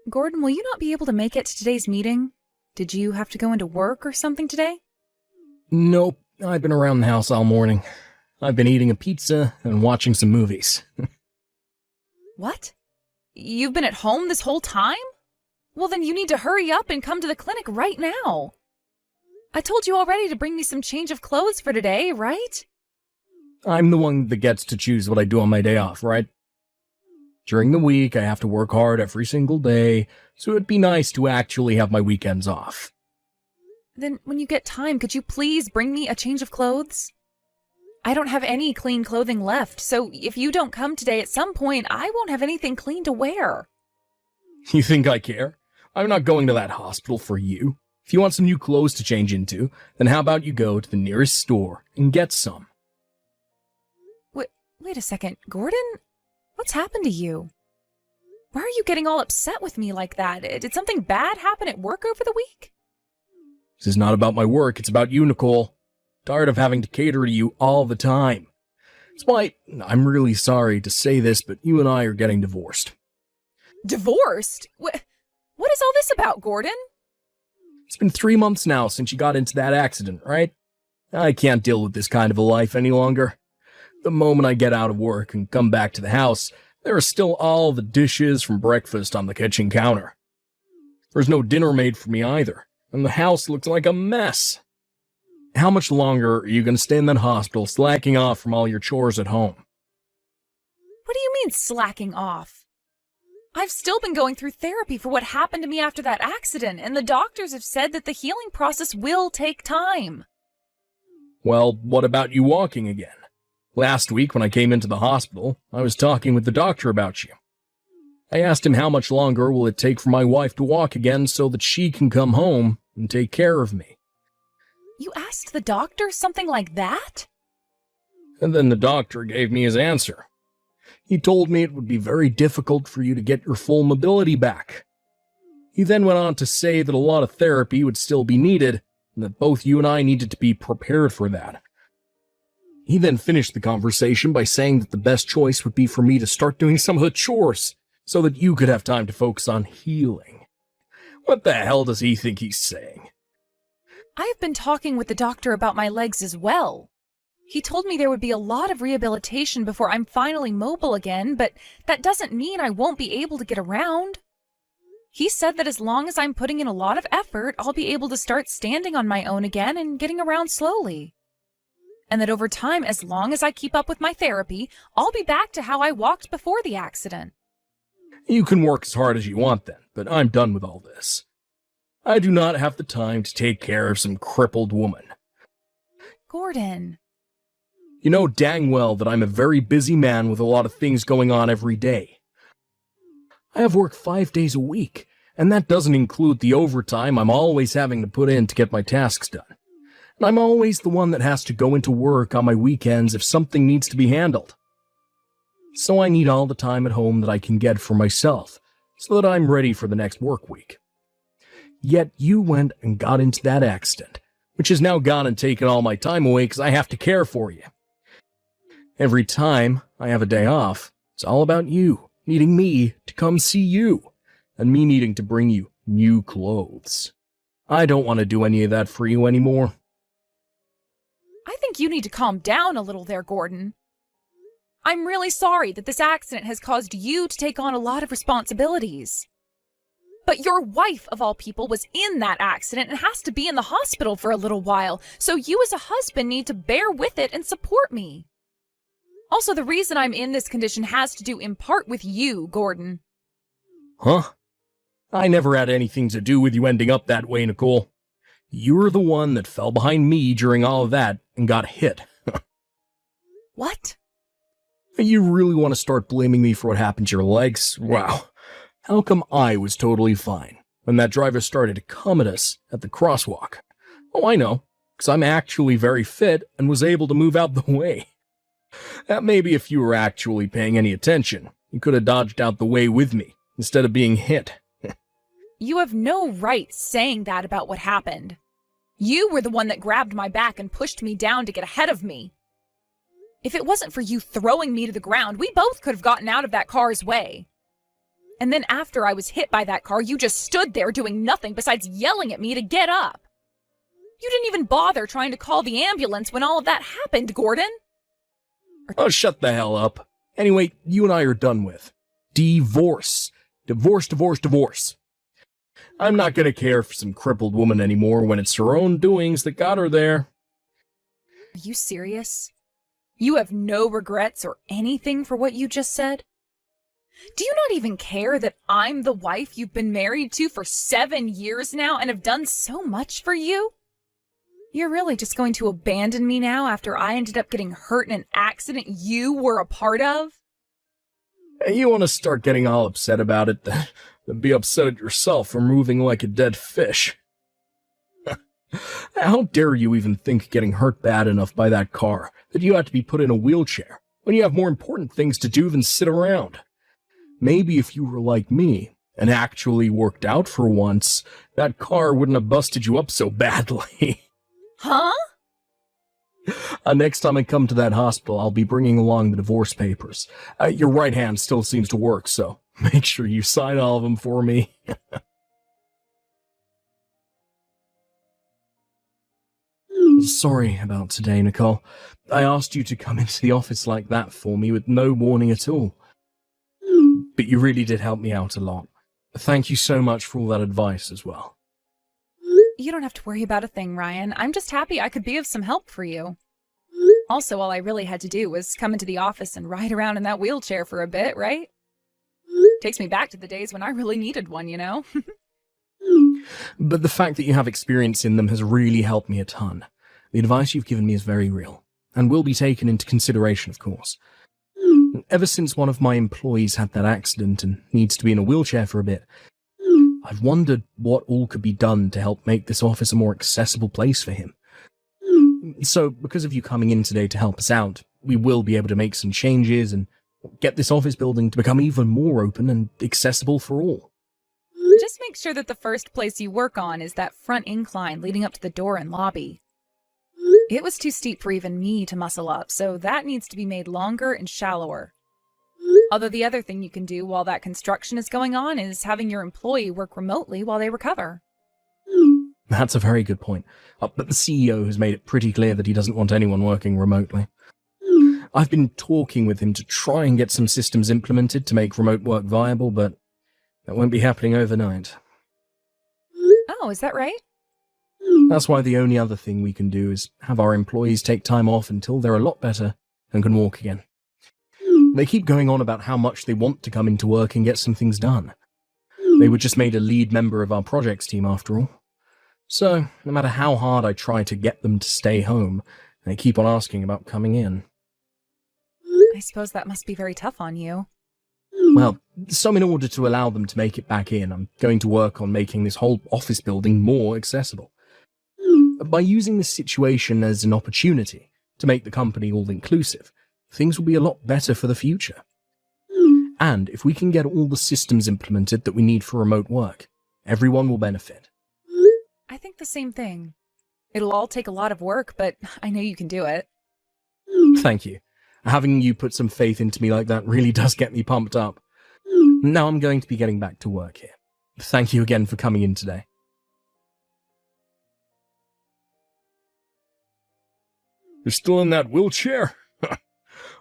Gordon, will you not be able to make it to today's meeting? Did you have to go into work or something today? Nope, I've been around the house all morning. I've been eating a pizza and watching some movies. What? You've been at home this whole time? Well, then you need to hurry up and come to the clinic right now. I told you already to bring me some change of clothes for today, right? I'm the one that gets to choose what I do on my day off, right? During the week, I have to work hard every single day, so it'd be nice to actually have my weekends off. Then when you get time, could you please bring me a change of clothes? I don't have any clean clothing left, so if you don't come today at some point, I won't have anything clean to wear. You think I care? I'm not going to that hospital for you. If you want some new clothes to change into, then how about you go to the nearest store and get some? Wait a second, Gordon? What's happened to you? Why are you getting all upset with me like that? Did something bad happen at work over the week? This is not about my work, it's about you, Nicole. Tired of having to cater to you all the time. That's why I'm really sorry to say this, but you and I are getting divorced. Divorced? What is all this about, Gordon? It's been 3 months now since you got into that accident, right? I can't deal with this kind of a life any longer. The moment I get out of work and come back to the house, there are still all the dishes from breakfast on the kitchen counter. There's no dinner made for me either, and the house looks like a mess. How much longer are you going to stay in that hospital slacking off from all your chores at home? What do you mean slacking off? I've still been going through therapy for what happened to me after that accident, and the doctors have said that the healing process will take time. Well, what about you walking again? Last week when I came into the hospital, I was talking with the doctor about you. I asked him how much longer will it take for my wife to walk again so that she can come home and take care of me. You asked the doctor something like that? And then the doctor gave me his answer. He told me it would be very difficult for you to get your full mobility back. He then went on to say that a lot of therapy would still be needed, and that both you and I needed to be prepared for that. He then finished the conversation by saying that the best choice would be for me to start doing some of the chores, so that you could have time to focus on healing. What the hell does he think he's saying? I have been talking with the doctor about my legs as well. He told me there would be a lot of rehabilitation before I'm finally mobile again, but that doesn't mean I won't be able to get around. He said that as long as I'm putting in a lot of effort, I'll be able to start standing on my own again and getting around slowly. And that over time, as long as I keep up with my therapy, I'll be back to how I walked before the accident. You can work as hard as you want then, but I'm done with all this. I do not have the time to take care of some crippled woman. Gordon. You know dang well that I'm a very busy man with a lot of things going on every day. I have work 5 days a week, and that doesn't include the overtime I'm always having to put in to get my tasks done. And I'm always the one that has to go into work on my weekends if something needs to be handled. So I need all the time at home that I can get for myself, so that I'm ready for the next work week. Yet you went and got into that accident, which has now gone and taken all my time away because I have to care for you. Every time I have a day off, it's all about you needing me to come see you, and me needing to bring you new clothes. I don't want to do any of that for you anymore. I think you need to calm down a little there, Gordon. I'm really sorry that this accident has caused you to take on a lot of responsibilities. But your wife, of all people, was in that accident and has to be in the hospital for a little while, so you as a husband need to bear with it and support me. Also, the reason I'm in this condition has to do in part with you, Gordon. Huh? I never had anything to do with you ending up that way, Nicole. You're the one that fell behind me during all of that and got hit. What? You really want to start blaming me for what happened to your legs? Wow. How come I was totally fine when that driver started to come at us at the crosswalk? Oh, I know, because I'm actually very fit and was able to move out the way. That maybe if you were actually paying any attention, you could have dodged out the way with me instead of being hit. You have no right saying that about what happened. You were the one that grabbed my back and pushed me down to get ahead of me. If it wasn't for you throwing me to the ground, we both could have gotten out of that car's way. And then after I was hit by that car, you just stood there doing nothing besides yelling at me to get up. You didn't even bother trying to call the ambulance when all of that happened, Gordon. Oh, shut the hell up. Anyway, you and I are done with. Divorce. Divorce, divorce, divorce. I'm not gonna care for some crippled woman anymore when it's her own doings that got her there. Are you serious? You have no regrets or anything for what you just said? Do you not even care that I'm the wife you've been married to for 7 years now and have done so much for you? You're really just going to abandon me now after I ended up getting hurt in an accident you were a part of? You want to start getting all upset about it, then be upset at yourself for moving like a dead fish. How dare you even think getting hurt bad enough by that car that you had to be put in a wheelchair when you have more important things to do than sit around? Maybe if you were like me and actually worked out for once, that car wouldn't have busted you up so badly. Huh? Next time I come to that hospital, I'll be bringing along the divorce papers. Your right hand still seems to work, so make sure you sign all of them for me. Sorry about today, Nicole. I asked you to come into the office like that for me with no warning at all. But you really did help me out a lot. Thank you so much for all that advice as well. You don't have to worry about a thing, Ryan. I'm just happy I could be of some help for you. Also, all I really had to do was come into the office and ride around in that wheelchair for a bit, right? Takes me back to the days when I really needed one, you know? But the fact that you have experience in them has really helped me a ton. The advice you've given me is very real, and will be taken into consideration, of course. Ever since one of my employees had that accident and needs to be in a wheelchair for a bit, I've wondered what all could be done to help make this office a more accessible place for him. So, because of you coming in today to help us out, we will be able to make some changes and get this office building to become even more open and accessible for all. Just make sure that the first place you work on is that front incline leading up to the door and lobby. It was too steep for even me to muscle up, so that needs to be made longer and shallower. Although the other thing you can do while that construction is going on is having your employee work remotely while they recover. That's a very good point. But the CEO has made it pretty clear that he doesn't want anyone working remotely. I've been talking with him to try and get some systems implemented to make remote work viable, but that won't be happening overnight. Oh, is that right? That's why the only other thing we can do is have our employees take time off until they're a lot better and can walk again. They keep going on about how much they want to come into work and get some things done. They were just made a lead member of our projects team after all. So, no matter how hard I try to get them to stay home, they keep on asking about coming in. I suppose that must be very tough on you. Well, so in order to allow them to make it back in, I'm going to work on making this whole office building more accessible. By using this situation as an opportunity to make the company all-inclusive, things will be a lot better for the future. And if we can get all the systems implemented that we need for remote work, everyone will benefit. I think the same thing. It'll all take a lot of work, but I know you can do it. Thank you. Having you put some faith into me like that really does get me pumped up. Now I'm going to be getting back to work here. Thank you again for coming in today. You're still in that wheelchair?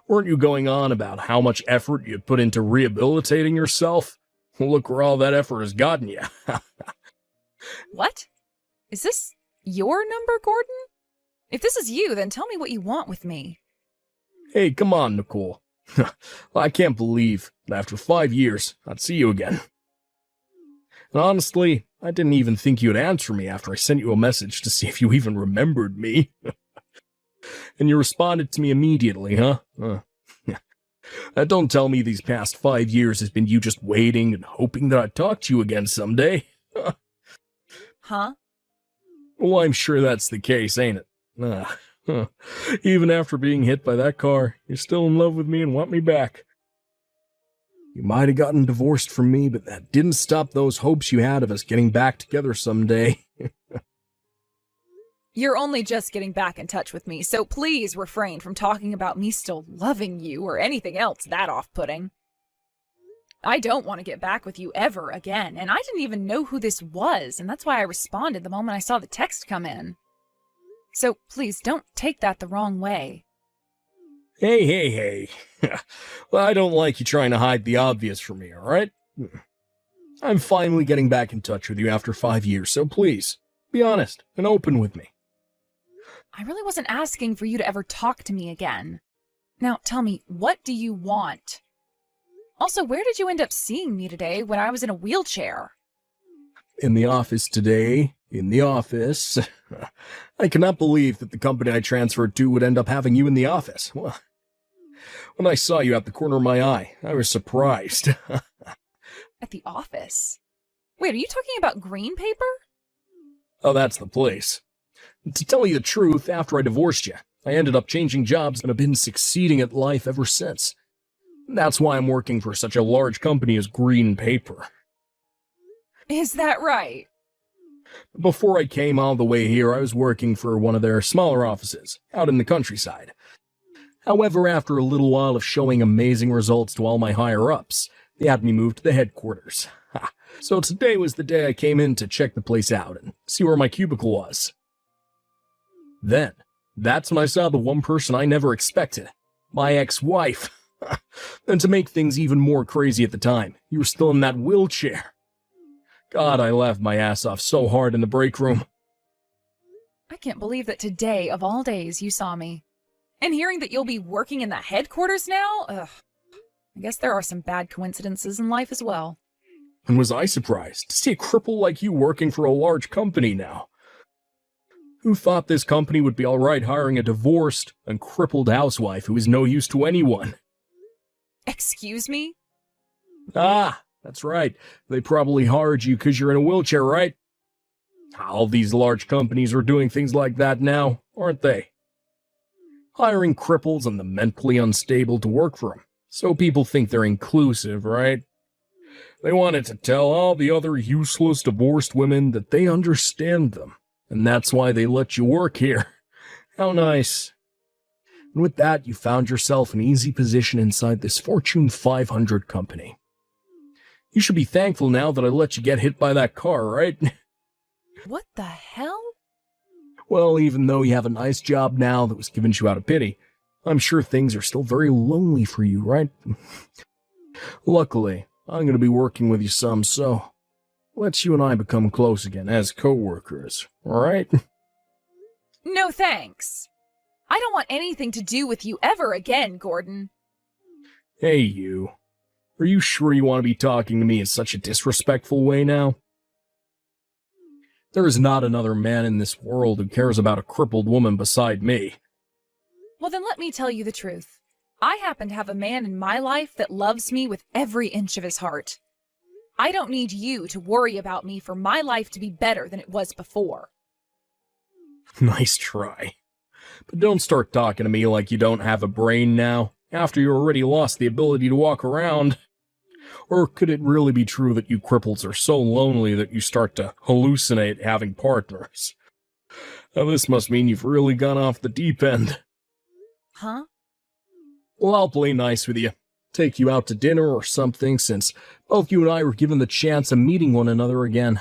Weren't you going on about how much effort you put into rehabilitating yourself? Look where all that effort has gotten you. What? Is this your number, Gordon? If this is you, then tell me what you want with me. Hey, come on, Nicole. I can't believe that after 5 years, I'd see you again. And honestly, I didn't even think you'd answer me after I sent you a message to see if you even remembered me. And you responded to me immediately, huh? Don't tell me these past 5 years has been you just waiting and hoping that I'd talk to you again someday. Huh? Well, I'm sure that's the case, ain't it? Even after being hit by that car, you're still in love with me and want me back. You might have gotten divorced from me, but that didn't stop those hopes you had of us getting back together someday. You're only just getting back in touch with me, so please refrain from talking about me still loving you or anything else that off-putting. I don't want to get back with you ever again, and I didn't even know who this was, and that's why I responded the moment I saw the text come in. So please don't take that the wrong way. Hey. Well, I don't like you trying to hide the obvious from me, alright? I'm finally getting back in touch with you after 5 years, so please, be honest and open with me. I really wasn't asking for you to ever talk to me again. Now tell me, what do you want? Also, where did you end up seeing me today when I was in a wheelchair? In the office today. In the office. I cannot believe that the company I transferred to would end up having you in the office. Well, when I saw you at the corner of my eye, I was surprised. At the office? Wait, are you talking about green paper? Oh, that's the place. To tell you the truth, after I divorced you, I ended up changing jobs and have been succeeding at life ever since. That's why I'm working for such a large company as Green Paper. Is that right? Before I came all the way here, I was working for one of their smaller offices, out in the countryside. However, after a little while of showing amazing results to all my higher-ups, they had me moved to the headquarters. So today was the day I came in to check the place out and see where my cubicle was. Then, that's when I saw the one person I never expected, my ex-wife. And to make things even more crazy at the time, you were still in that wheelchair. God, I laughed my ass off so hard in the break room. I can't believe that today, of all days, you saw me. And hearing that you'll be working in the headquarters now? Ugh. I guess there are some bad coincidences in life as well. And was I surprised to see a cripple like you working for a large company now? Who thought this company would be alright hiring a divorced and crippled housewife who is no use to anyone? Excuse me? Ah, that's right. They probably hired you because you're in a wheelchair, right? All these large companies are doing things like that now, aren't they? Hiring cripples and the mentally unstable to work for them, so people think they're inclusive, right? They wanted to tell all the other useless divorced women that they understand them, and that's why they let you work here. How nice. And with that, you found yourself an easy position inside this Fortune 500 company. You should be thankful now that I let you get hit by that car, right? What the hell? Well, even though you have a nice job now that was given to you out of pity, I'm sure things are still very lonely for you, right? Luckily, I'm going to be working with you some, so let's you and I become close again as co-workers, alright? No thanks. I don't want anything to do with you ever again, Gordon. Hey, you. Are you sure you want to be talking to me in such a disrespectful way now? There is not another man in this world who cares about a crippled woman beside me. Well, then let me tell you the truth. I happen to have a man in my life that loves me with every inch of his heart. I don't need you to worry about me for my life to be better than it was before. Nice try. But don't start talking to me like you don't have a brain now, after you already lost the ability to walk around. Or could it really be true that you cripples are so lonely that you start to hallucinate having partners? Now this must mean you've really gone off the deep end. Huh? Well, I'll play nice with you. Take you out to dinner or something, since both you and I were given the chance of meeting one another again.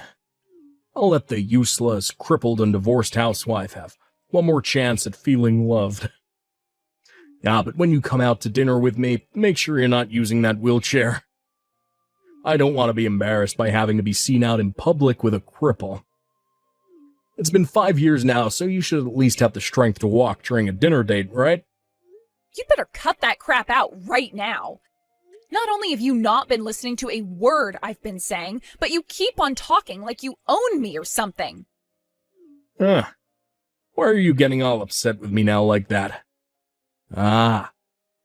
I'll let the useless, crippled, and divorced housewife have one more chance at feeling loved. Yeah, but when you come out to dinner with me, make sure you're not using that wheelchair. I don't want to be embarrassed by having to be seen out in public with a cripple. It's been 5 years now, so you should at least have the strength to walk during a dinner date, right? You'd better cut that crap out right now. Not only have you not been listening to a word I've been saying, but you keep on talking like you own me or something. Huh. Why are you getting all upset with me now like that? Ah,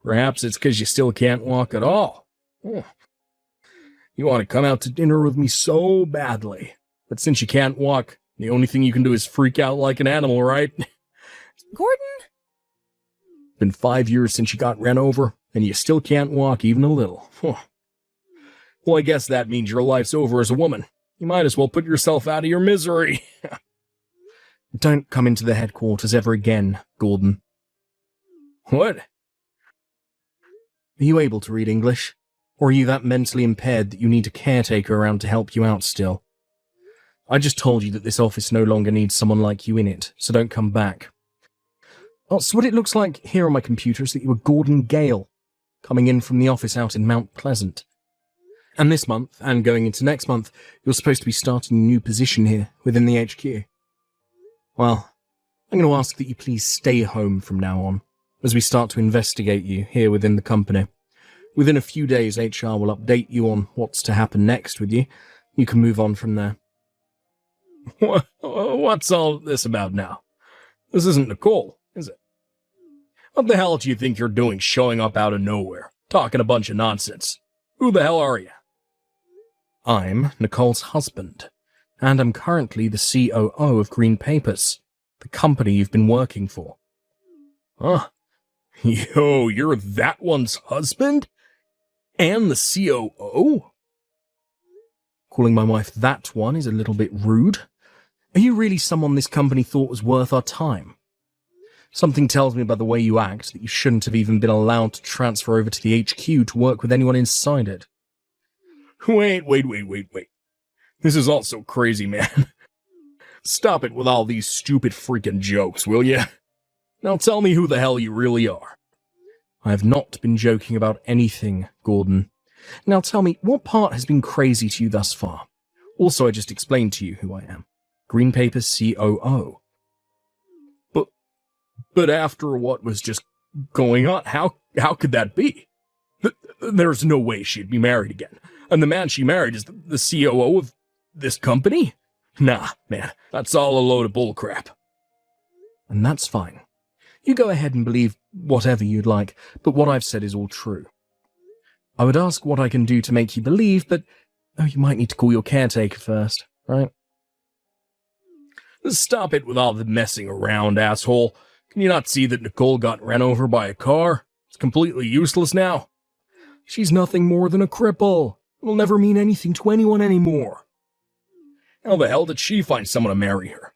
perhaps it's because you still can't walk at all. You want to come out to dinner with me so badly, but since you can't walk, the only thing you can do is freak out like an animal, right? Gordon? Been 5 years since you got ran over, and you still can't walk even a little. Well, I guess that means your life's over as a woman. You might as well put yourself out of your misery. Don't come into the headquarters ever again, Gordon. What? Are you able to read English? Or are you that mentally impaired that you need a caretaker around to help you out still? I just told you that this office no longer needs someone like you in it, so don't come back. Oh, so what it looks like here on my computer is that you were Gordon Gale, coming in from the office out in Mount Pleasant. And this month, and going into next month, you're supposed to be starting a new position here within the HQ. Well, I'm going to ask that you please stay home from now on, as we start to investigate you here within the company. Within a few days, HR will update you on what's to happen next with you. You can move on from there. What's all this about now? This isn't Nicole, is it? What the hell do you think you're doing showing up out of nowhere, talking a bunch of nonsense? Who the hell are you? I'm Nicole's husband, and I'm currently the COO of Green Papers, the company you've been working for. Huh? Yo, you're that one's husband? And the COO? Calling my wife that one is a little bit rude. Are you really someone this company thought was worth our time? Something tells me by the way you act that you shouldn't have even been allowed to transfer over to the HQ to work with anyone inside it. Wait. This is all so crazy, man. Stop it with all these stupid freaking jokes, will ya? Now tell me who the hell you really are. I have not been joking about anything, Gordon. Now tell me, what part has been crazy to you thus far? Also, I just explained to you who I am. Green Papers COO. But after what was just going on, how could that be? There's no way she'd be married again. And the man she married is the COO of this company? Nah, man, that's all a load of bullcrap. And that's fine. You go ahead and believe whatever you'd like, but what I've said is all true. I would ask what I can do to make you believe, but you might need to call your caretaker first, right? Stop it with all the messing around, asshole. Can you not see that Nicole got ran over by a car? It's completely useless now. She's nothing more than a cripple. It'll never mean anything to anyone anymore. How the hell did she find someone to marry her?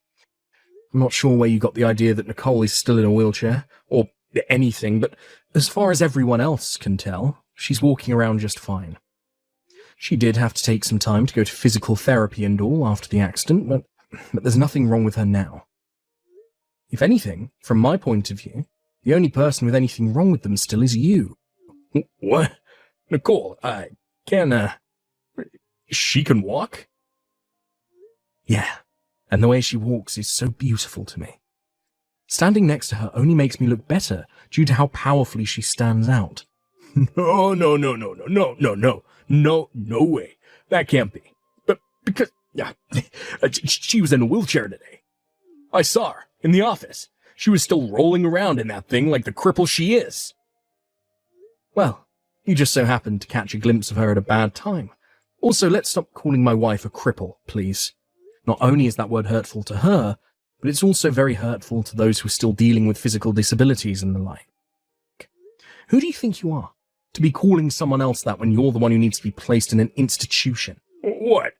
I'm not sure where you got the idea that Nicole is still in a wheelchair, or anything, but as far as everyone else can tell, she's walking around just fine. She did have to take some time to go to physical therapy and all after the accident, but there's nothing wrong with her now. If anything, from my point of view, the only person with anything wrong with them still is you. What? Nicole, she can walk? Yeah, and the way she walks is so beautiful to me. Standing next to her only makes me look better due to how powerfully she stands out. No way. That can't be. But because, she was in a wheelchair today. I saw her in the office. She was still rolling around in that thing like the cripple she is. Well, you just so happened to catch a glimpse of her at a bad time. Also, let's stop calling my wife a cripple, please. Not only is that word hurtful to her, but it's also very hurtful to those who are still dealing with physical disabilities and the like. Who do you think you are, to be calling someone else that when you're the one who needs to be placed in an institution? What?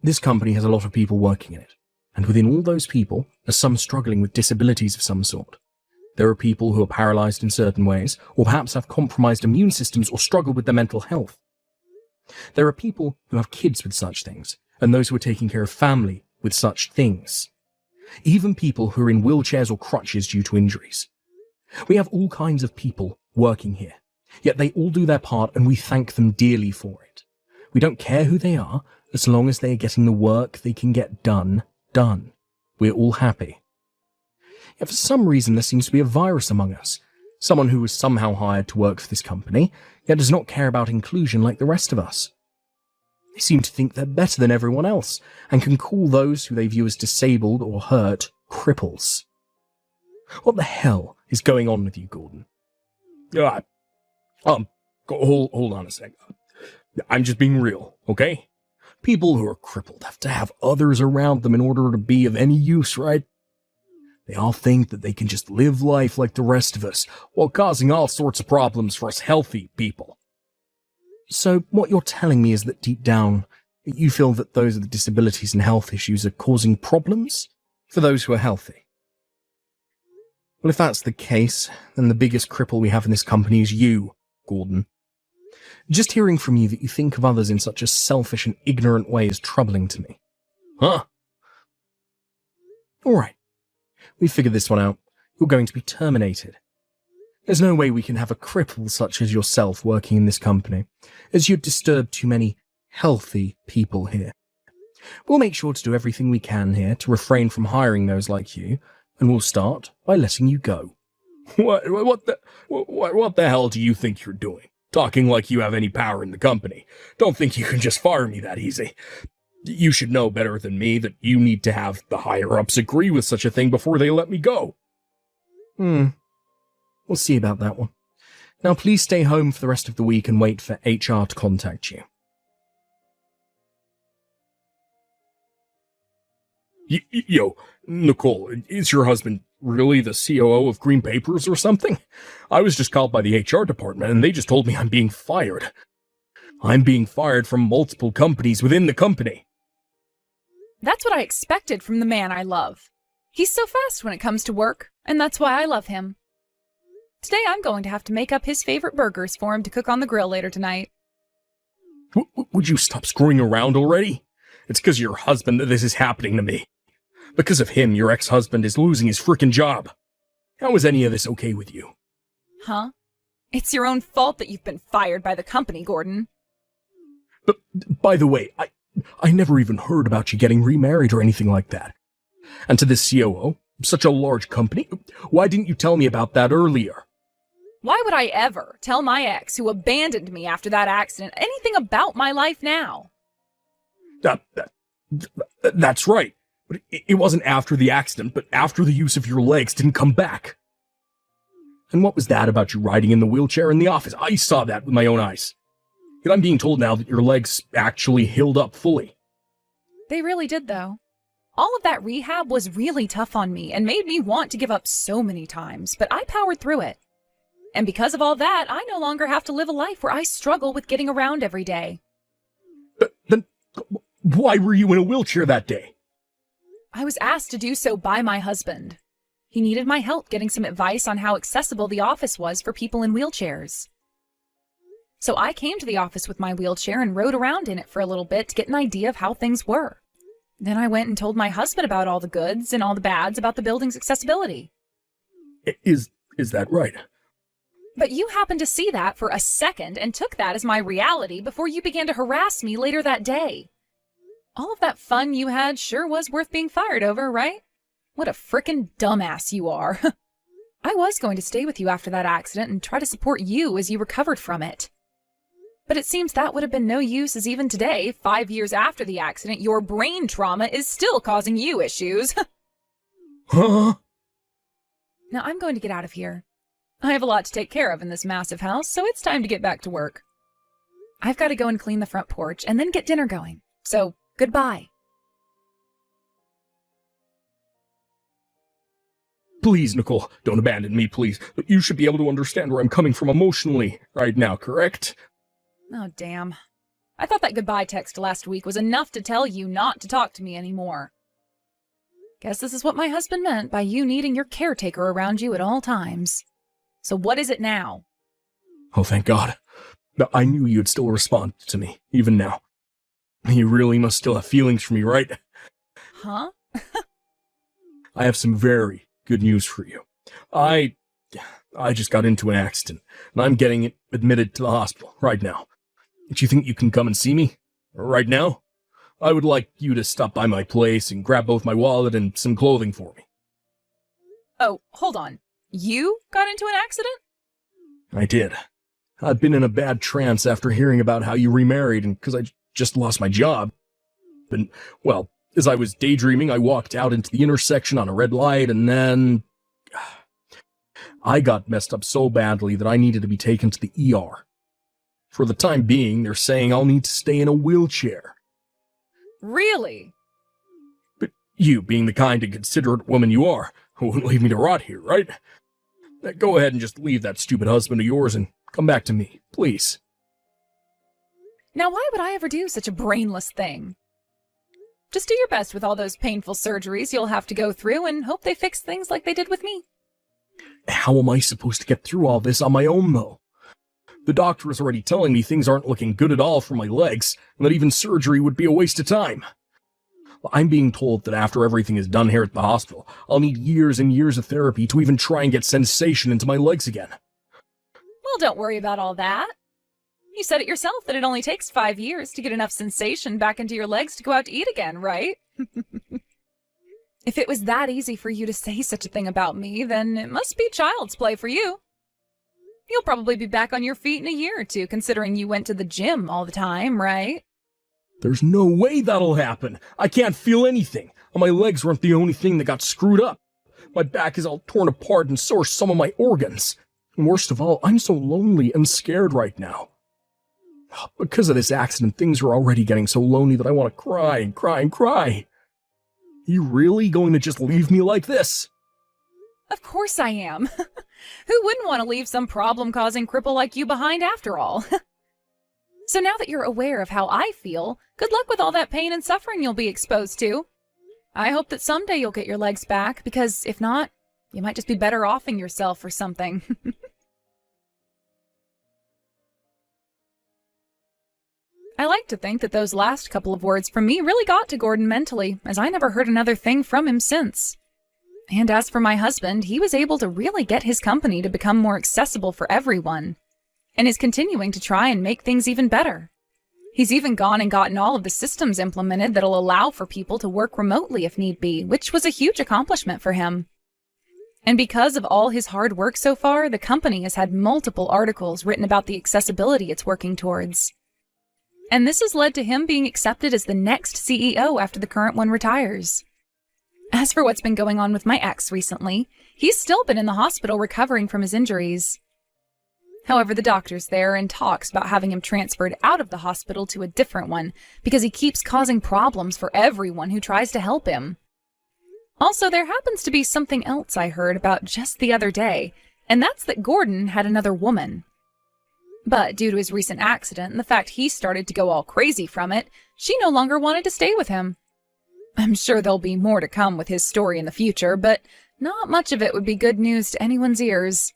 This company has a lot of people working in it, and within all those people are some struggling with disabilities of some sort. There are people who are paralyzed in certain ways, or perhaps have compromised immune systems or struggle with their mental health. There are people who have kids with such things, and those who are taking care of family with such things. Even people who are in wheelchairs or crutches due to injuries. We have all kinds of people working here, yet they all do their part and we thank them dearly for it. We don't care who they are, as long as they are getting the work they can get done. We're all happy. Yet for some reason there seems to be a virus among us, someone who was somehow hired to work for this company, yet does not care about inclusion like the rest of us. They seem to think they're better than everyone else, and can call those who they view as disabled or hurt cripples. What the hell is going on with you, Gordon? Hold on a sec. I'm just being real, okay? People who are crippled have to have others around them in order to be of any use, right? They all think that they can just live life like the rest of us, while causing all sorts of problems for us healthy people. So what you're telling me is that deep down, you feel that those with disabilities and health issues are causing problems for those who are healthy. Well, if that's the case, then the biggest cripple we have in this company is you, Gordon. Just hearing from you that you think of others in such a selfish and ignorant way is troubling to me. Huh? Alright. We figured this one out. You're going to be terminated. There's no way we can have a cripple such as yourself working in this company, as you'd disturb too many healthy people here. We'll make sure to do everything we can here to refrain from hiring those like you, and we'll start by letting you go. What the hell do you think you're doing? Talking like you have any power in the company. Don't think you can just fire me that easy. You should know better than me that you need to have the higher-ups agree with such a thing before they let me go. We'll see about that one. Now please stay home for the rest of the week and wait for HR to contact you. Yo, Nicole, is your husband really the COO of Green Papers or something? I was just called by the HR department and they just told me I'm being fired. I'm being fired from multiple companies within the company. That's what I expected from the man I love. He's so fast when it comes to work, and that's why I love him. Today I'm going to have to make up his favorite burgers for him to cook on the grill later tonight. Would you stop screwing around already? It's because of your husband that this is happening to me. Because of him, your ex-husband is losing his frickin' job. How is any of this okay with you? Huh? It's your own fault that you've been fired by the company, Gordon. But, by the way, I never even heard about you getting remarried or anything like that. And to this COO, such a large company, why didn't you tell me about that earlier? Why would I ever tell my ex, who abandoned me after that accident, anything about my life now? That's right. But it wasn't after the accident, but after the use of your legs didn't come back. And what was that about you riding in the wheelchair in the office? I saw that with my own eyes. Yet I'm being told now that your legs actually healed up fully. They really did, though. All of that rehab was really tough on me and made me want to give up so many times, but I powered through it. And because of all that, I no longer have to live a life where I struggle with getting around every day. Then why were you in a wheelchair that day? I was asked to do so by my husband. He needed my help getting some advice on how accessible the office was for people in wheelchairs. So I came to the office with my wheelchair and rode around in it for a little bit to get an idea of how things were. Then I went and told my husband about all the goods and all the bads about the building's accessibility. Is that right? But you happened to see that for a second and took that as my reality before you began to harass me later that day. All of that fun you had sure was worth being fired over, right? What a frickin' dumbass you are. I was going to stay with you after that accident and try to support you as you recovered from it. But it seems that would have been no use, as even today, 5 years after the accident, your brain trauma is still causing you issues. Huh? Now I'm going to get out of here. I have a lot to take care of in this massive house, so it's time to get back to work. I've got to go and clean the front porch and then get dinner going. So, goodbye. Please, Nicole, don't abandon me, please. You should be able to understand where I'm coming from emotionally right now, correct? Oh, damn. I thought that goodbye text last week was enough to tell you not to talk to me anymore. Guess this is what my husband meant by you needing your caretaker around you at all times. So what is it now? Oh, thank God. I knew you'd still respond to me, even now. You really must still have feelings for me, right? Huh? I have some very good news for you. I just got into an accident, and I'm getting admitted to the hospital right now. Do you think you can come and see me? Right now? I would like you to stop by my place and grab both my wallet and some clothing for me. Oh, hold on. You got into an accident? I did. I'd been in a bad trance after hearing about how you remarried and because I just lost my job. And, well, as I was daydreaming, I walked out into the intersection on a red light and then I got messed up so badly that I needed to be taken to the ER. For the time being, they're saying I'll need to stay in a wheelchair. Really? But you, being the kind and considerate woman you are, wouldn't leave me to rot here, right? Now go ahead and just leave that stupid husband of yours and come back to me, please. Now why would I ever do such a brainless thing? Just do your best with all those painful surgeries you'll have to go through and hope they fix things like they did with me. How am I supposed to get through all this on my own, though? The doctor is already telling me things aren't looking good at all for my legs, and that even surgery would be a waste of time. I'm being told that after everything is done here at the hospital, I'll need years and years of therapy to even try and get sensation into my legs again. Well, don't worry about all that. You said it yourself that it only takes 5 years to get enough sensation back into your legs to go out to eat again, right? If it was that easy for you to say such a thing about me, then it must be child's play for you. You'll probably be back on your feet in a year or two, considering you went to the gym all the time, right? There's no way that'll happen. I can't feel anything. My legs weren't the only thing that got screwed up. My back is all torn apart and so are some of my organs. And worst of all, I'm so lonely and scared right now. Because of this accident, things are already getting so lonely that I want to cry and cry and cry. You really going to just leave me like this? Of course I am. Who wouldn't want to leave some problem-causing cripple like you behind after all? So now that you're aware of how I feel, good luck with all that pain and suffering you'll be exposed to. I hope that someday you'll get your legs back, because if not, you might just be better offing yourself or something. I like to think that those last couple of words from me really got to Gordon mentally, as I never heard another thing from him since. And as for my husband, he was able to really get his company to become more accessible for everyone, and is continuing to try and make things even better. He's even gone and gotten all of the systems implemented that'll allow for people to work remotely if need be, which was a huge accomplishment for him. And because of all his hard work so far, the company has had multiple articles written about the accessibility it's working towards. And this has led to him being accepted as the next CEO after the current one retires. As for what's been going on with my ex recently, he's still been in the hospital recovering from his injuries. However, the doctor's there and talks about having him transferred out of the hospital to a different one because he keeps causing problems for everyone who tries to help him. Also, there happens to be something else I heard about just the other day, and that's that Gordon had another woman. But due to his recent accident and the fact he started to go all crazy from it, she no longer wanted to stay with him. I'm sure there'll be more to come with his story in the future, but not much of it would be good news to anyone's ears.